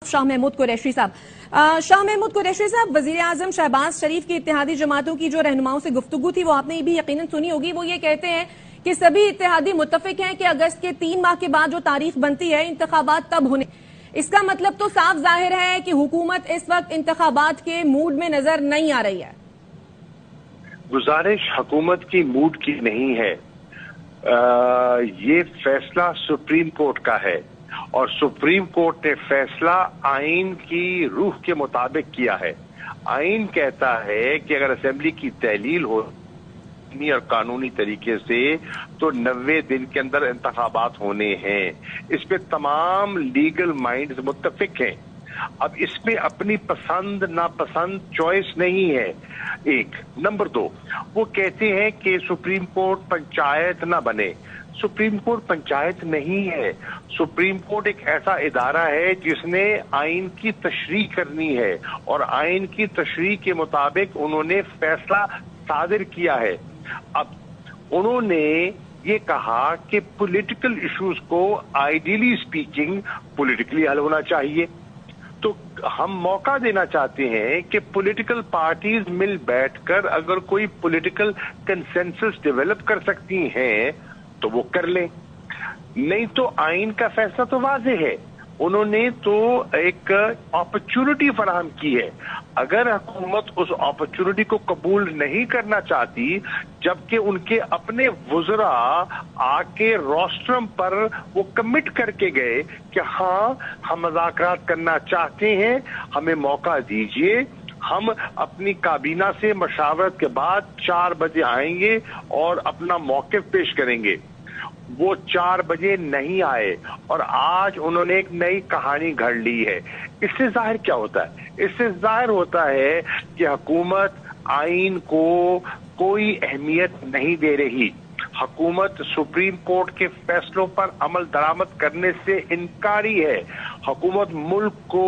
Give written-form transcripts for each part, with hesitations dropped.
शाह महमूद कुरैशी साहब। शाह महमूद कुरैशी साहब, वजीर आजम शहबाज शरीफ की इत्तेहादी जमातों की जो रहनुमाओं से गुफ्तगू थी वो आपने भी यकीनन सुनी होगी। वो ये कहते हैं कि सभी इत्तेहादी मुत्तफिक हैं कि अगस्त के 3 माह के बाद जो तारीख बनती है इंतखाबात तब होने। इसका मतलब तो साफ जाहिर है कि हुकूमत इस वक्त इंतखाबात के मूड में नजर नहीं आ रही है। गुजारिश हुकूमत की मूड की नहीं है। ये फैसला सुप्रीम कोर्ट का है और सुप्रीम कोर्ट ने फैसला आइन की रूह के मुताबिक किया है। आइन कहता है कि अगर असेंबली की तहलील हो और कानूनी तरीके से तो 90 दिन के अंदर इंतखाबात होने हैं। इस पे तमाम लीगल माइंड्स मुत्तफिक हैं। अब इसमें अपनी पसंद नापसंद चॉइस नहीं है। एक नंबर 2, वो कहते हैं कि सुप्रीम कोर्ट पंचायत ना बने। सुप्रीम कोर्ट पंचायत नहीं है। सुप्रीम कोर्ट एक ऐसा इदारा है जिसने आइन की तशरीह करनी है और आइन की तशरीह के मुताबिक उन्होंने फैसला सादिर किया है। अब उन्होंने ये कहा कि पॉलिटिकल इश्यूज को आइडियली स्पीकिंग पॉलिटिकली हल होना चाहिए। तो हम मौका देना चाहते हैं कि पॉलिटिकल पार्टीज मिल बैठकर अगर कोई पॉलिटिकल कंसेंसस डेवलप कर सकती हैं तो वो कर लें, नहीं तो आइन का फैसला तो वाज़ेह है। उन्होंने तो एक अपॉर्चुनिटी फराहम की है। अगर हुकूमत उस अपॉर्चुनिटी को कबूल नहीं करना चाहती, जबकि उनके अपने वुज़रा आके रोस्ट्रम पर वो कमिट करके गए कि हाँ हम मुज़ाकरात करना चाहते हैं, हमें मौका दीजिए, हम अपनी काबीना से मशावरत के बाद 4 बजे आएंगे और अपना मौक़िफ़ पेश करेंगे। वो 4 बजे नहीं आए और आज उन्होंने एक नई कहानी घड़ ली है। इससे जाहिर क्या होता है? इससे जाहिर होता है कि हुकूमत आइन को कोई अहमियत नहीं दे रही। हुकूमत सुप्रीम कोर्ट के फैसलों पर अमल दरामद करने से इनकारी है। हुकूमत मुल्क को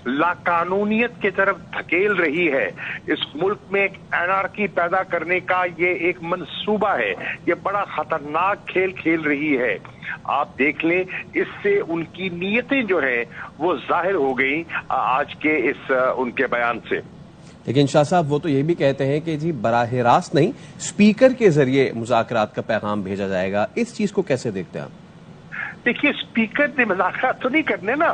लाकानूनियत की तरफ धकेल रही है। इस मुल्क में एक एनार्की पैदा करने का ये एक मंसूबा है। ये बड़ा खतरनाक खेल खेल रही है। आप देख लें, इससे उनकी नीयतें जो हैं वो जाहिर हो गई आज के इस उनके बयान से। लेकिन शाह साहब वो तो ये भी कहते हैं कि जी बराह रास्त नहीं, स्पीकर के जरिए मुज़ाकरात का पैगाम भेजा जाएगा। इस चीज को कैसे देखते हैं आप? देखिए, स्पीकर ने मुज़ाकरात तो नहीं करने ना,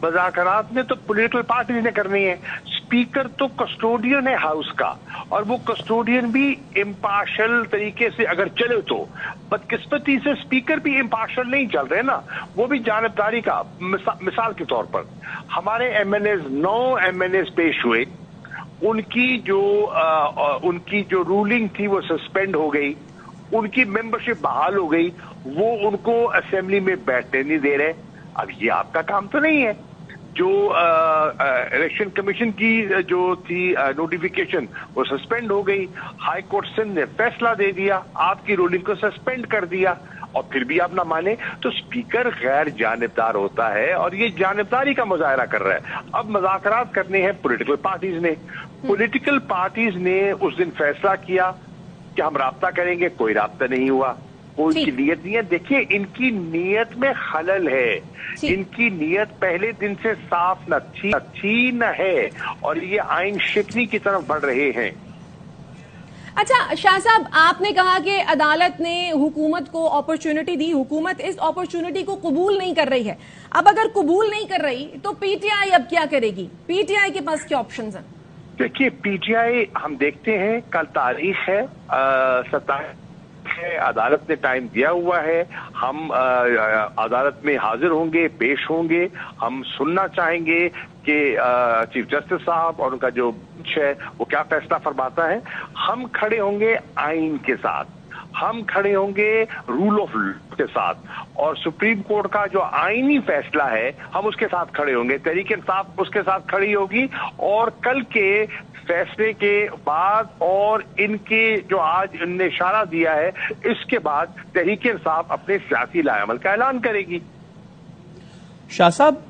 मुज़ाकरात में तो पॉलिटिकल पार्टीज ने करनी है। स्पीकर तो कस्टोडियन है हाउस का, और वो कस्टोडियन भी इम्पार्शल तरीके से अगर चले तो। बदकिस्मती से स्पीकर भी इम्पार्शल नहीं चल रहे ना, वो भी जानिबदारी का। मिसाल के तौर पर हमारे एमएनएज 9 एमएनएज पेश हुए, उनकी जो रूलिंग थी वो सस्पेंड हो गई, उनकी मेंबरशिप बहाल हो गई, वो उनको असेंबली में बैठने नहीं दे रहे। अब ये आपका काम तो नहीं है। जो इलेक्शन कमीशन की जो थी नोटिफिकेशन वो सस्पेंड हो गई। हाई कोर्ट सिंध ने फैसला दे दिया, आपकी रूलिंग को सस्पेंड कर दिया, और फिर भी आप ना माने तो स्पीकर गैर जानिबदार होता है और ये जानिबदारी का मुजाहरा कर रहा है। अब मुज़ाकरात करने हैं पॉलिटिकल पार्टीज ने। पॉलिटिकल पार्टीज ने उस दिन फैसला किया कि हम राब्ता करेंगे, कोई राब्ता नहीं हुआ, कोई की नीयत नहीं है। देखिए, इनकी नीयत में खलल है। इनकी नीयत पहले दिन से साफ न थी है और ये आइन शिकनी की तरफ बढ़ रहे हैं। अच्छा शाह साहब, आपने कहा कि अदालत ने हुकूमत को अपॉर्चुनिटी दी, हुकूमत इस अपॉर्चुनिटी को कबूल नहीं कर रही है। अब अगर कबूल नहीं कर रही तो पीटीआई अब क्या करेगी? पीटीआई के पास क्या ऑप्शंस हैं? देखिए, पीटीआई हम देखते हैं, कल तारीख है 27 है, अदालत ने टाइम दिया हुआ है। हम अदालत में हाजिर होंगे, पेश होंगे। हम सुनना चाहेंगे कि चीफ जस्टिस साहब और उनका जो बेंच है वो क्या फैसला फरमाता है। हम खड़े होंगे आइन के साथ, हम खड़े होंगे रूल ऑफ लॉ के साथ, और सुप्रीम कोर्ट का जो आईनी फैसला है हम उसके साथ खड़े होंगे। तहरीक इंसाफ उसके साथ खड़ी होगी, और कल के फैसले के बाद और इनके जो आज इनने इशारा दिया है, इसके बाद तहरीक इंसाफ अपने सियासी लाएअमल का ऐलान करेगी। शाह साहब,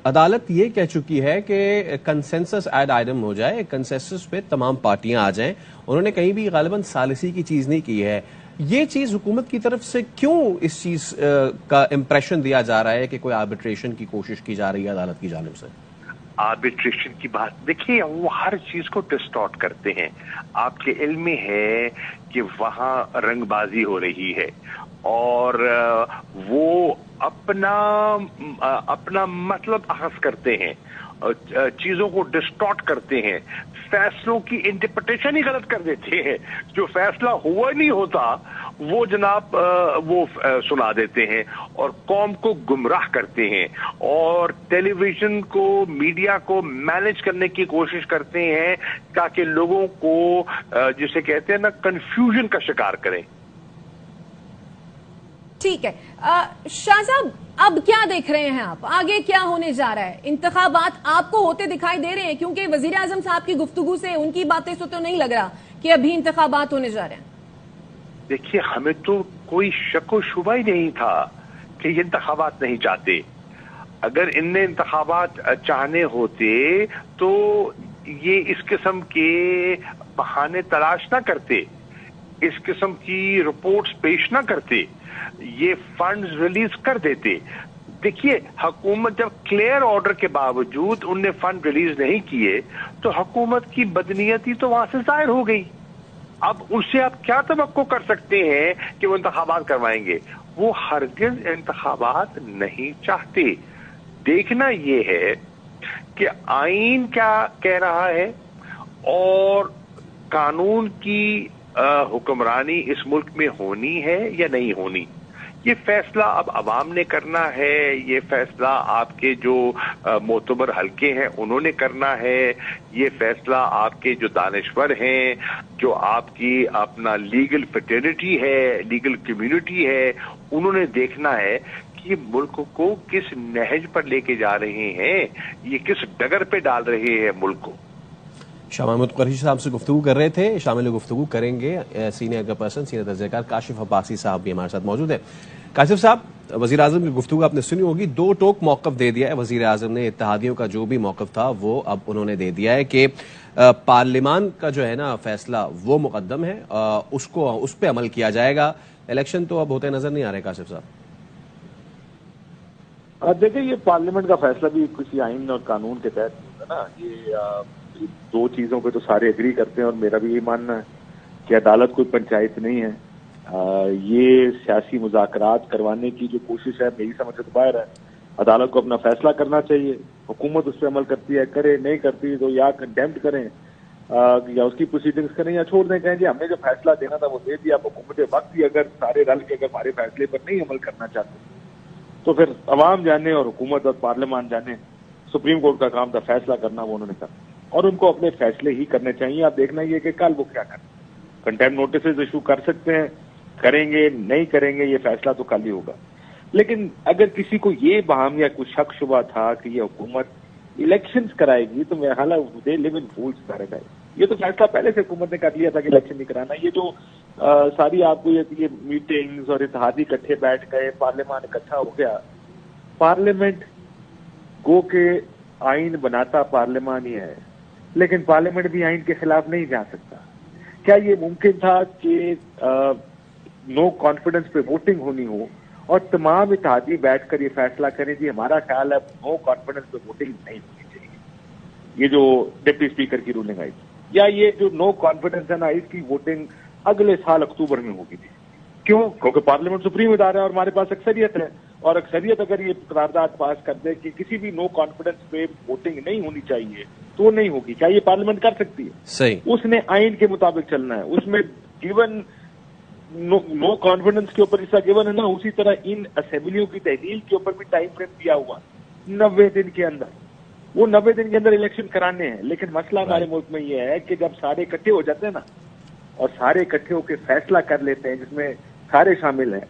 अदालत ये कह चुकी है कि कंसेंसस एड आइटम हो जाए, कंसेंसस पे तमाम पार्टियां आ जाएं। उन्होंने कहीं भी गालिबन सालिसी की चीज नहीं की है। ये चीज हुकूमत की तरफ से क्यों इस चीज का इंप्रेशन दिया जा रहा है कि कोई आर्बिट्रेशन की कोशिश की जा रही है अदालत की जानिब से? आर्बिट्रेशन की बात, देखिए वो हर चीज को डिस्टॉर्ट करते हैं। आपके इल्म में है कि वहां रंगबाजी हो रही है और वो अपना मतलब अखज़ करते हैं, चीजों को डिस्टॉर्ट करते हैं, फैसलों की इंटरप्रिटेशन ही गलत कर देते हैं। जो फैसला हुआ नहीं होता वो जनाब वो सुना देते हैं और कौम को गुमराह करते हैं और टेलीविजन को, मीडिया को मैनेज करने की कोशिश करते हैं ताकि लोगों को जिसे कहते हैं ना कंफ्यूजन का शिकार करें। ठीक है शाह साहब, अब क्या देख रहे हैं आप, आगे क्या होने जा रहा है? इंतखाबात आपको होते दिखाई दे रहे हैं? क्योंकि वजीर आजम साहब की गुफ्तगू से, उनकी बातें से तो नहीं लग रहा कि अभी इंतखाबात होने जा रहे हैं। देखिए, हमें तो कोई शक व शुबा ही नहीं था कि ये इंतखाबात नहीं चाहते। अगर इनने इंतखाबात चाहने होते तो ये इस किस्म के बहाने तलाश ना करते, इस किस्म की रिपोर्ट्स पेश ना करते, ये फंड्स रिलीज कर देते। देखिए, हुकूमत जब क्लियर ऑर्डर के बावजूद उनने फंड रिलीज नहीं किए तो हुकूमत की बदनीयती तो वहां से जाहिर हो गई। अब उससे आप क्या तवक्को कर सकते हैं कि वो इंतखाबात करवाएंगे? वो हरगिज इंतखाबात नहीं चाहते। देखना ये है कि आईन क्या कह रहा है और कानून की हुक्मरानी इस मुल्क में होनी है या नहीं होनी। ये फैसला अब अवाम ने करना है, ये फैसला आपके जो मोतबर हल्के हैं उन्होंने करना है, ये फैसला आपके जो दानिश्वर हैं, जो आपकी अपना लीगल फ्रेटर्निटी है, लीगल कम्युनिटी है, उन्होंने देखना है कि मुल्क को किस नहज पर लेके जा रहे हैं, ये किस डगर पे डाल रहे हैं मुल्क को। शाह महमूद कुरैशी साहब से गुफ्तगू कर रहे थे। शामिल गुफ्तगू करेंगे सीनियर पर्सन, सीनियर दर्जेकार काशिफ अब्बासी साहब भी हमारे साथ मौजूद है। काशिफ साहब, वजीर आजम की गुफ्तगू आपने सुनी होगी, दो टोक मौकफ दे दिया है वजीर आजम ने। इत्तेहादियों का जो भी मौकफ था वो अब उन्होंने दे दिया है कि पार्लियामान का जो है ना फैसला वो मुकद्दम है, उस पर अमल किया जाएगा। इलेक्शन तो अब होते नजर नहीं आ रहे। काशिफ साहब देखिए, ये पार्लियामेंट का फैसला भी किसी आइन और कानून के तहत होता है ना। ये दो चीजों पे तो सारे एग्री करते हैं और मेरा भी ये मानना है कि अदालत कोई पंचायत नहीं है। ये सियासी मुज़ाकरात करवाने की जो कोशिश है मेरी समझ से तो बाहर है। अदालत को अपना फैसला करना चाहिए, हुकूमत उस पर अमल करती है करे, नहीं करती तो या कंडेम्प्ट करें या उसकी प्रोसीडिंग्स करें या छोड़ दें। कहें जी हमने जो फैसला देना था वो दे दिया। हुकूमत वक्त ही अगर सारे रल के अगर हमारे फैसले पर नहीं अमल करना चाहते तो फिर अवाम जाने और हुकूमत और पार्लियामान जाने। सुप्रीम कोर्ट का काम था फैसला करना, वो उन्होंने कहा और उनको अपने फैसले ही करने चाहिए। आप देखना ये कि कल वो क्या करें। कंटेम्प्ट नोटिस इशू कर सकते हैं, करेंगे नहीं करेंगे ये फैसला तो कल ही होगा। लेकिन अगर किसी को ये बहाम या कुछ शक शुबा था कि ये हुकूमत इलेक्शंस कराएगी तो मेरा ख्याल है they live in fools paradise. ये तो फैसला पहले से हुकूमत ने कर लिया था कि इलेक्शन नहीं कराना। ये जो सारी आपको ये मीटिंग्स और इत्तेहादी इकट्ठे बैठ गए, पार्लियामान इकट्ठा हो गया। पार्लियामेंट गो के आइन बनाता पार्लियामान ही है, लेकिन पार्लियामेंट भी आइन के खिलाफ नहीं जा सकता। क्या ये मुमकिन था कि नो कॉन्फिडेंस पे वोटिंग होनी हो और तमाम इत्तेहादी बैठकर ये फैसला करें जी हमारा ख्याल है नो कॉन्फिडेंस पे वोटिंग नहीं होनी चाहिए। ये जो डिप्टी स्पीकर की रूलिंग आई थी, या ये जो नो कॉन्फिडेंस है ना इसकी वोटिंग अगले साल अक्टूबर में होगी थी। क्यों? क्योंकि पार्लियामेंट सुप्रीम इदारा है और हमारे पास अक्सरियत है, और अक्सरियत अगर ये करारदाद पास कर दे कि किसी भी नो कॉन्फिडेंस पे वोटिंग नहीं होनी चाहिए तो नहीं होगी। क्या ये पार्लियामेंट कर सकती है? सही। उसने आइन के मुताबिक चलना है। उसमें गिवन नो कॉन्फिडेंस के ऊपर इसका गिवन है ना, उसी तरह इन असेंबलियों की तहलील के ऊपर भी टाइम फ्रेम दिया हुआ 90 दिन के अंदर। वो 90 दिन के अंदर इलेक्शन कराने हैं। लेकिन मसला हमारे मुल्क में ये है कि जब सारे इकट्ठे हो जाते हैं ना और सारे इकट्ठे होकर फैसला कर लेते हैं जिसमें सारे शामिल हैं,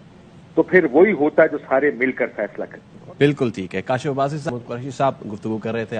तो फिर वही होता है जो सारे मिलकर फैसला करते हैं। बिल्कुल ठीक है। काशिफ अब्बासी साहब गुफ्तगू कर रहे थे।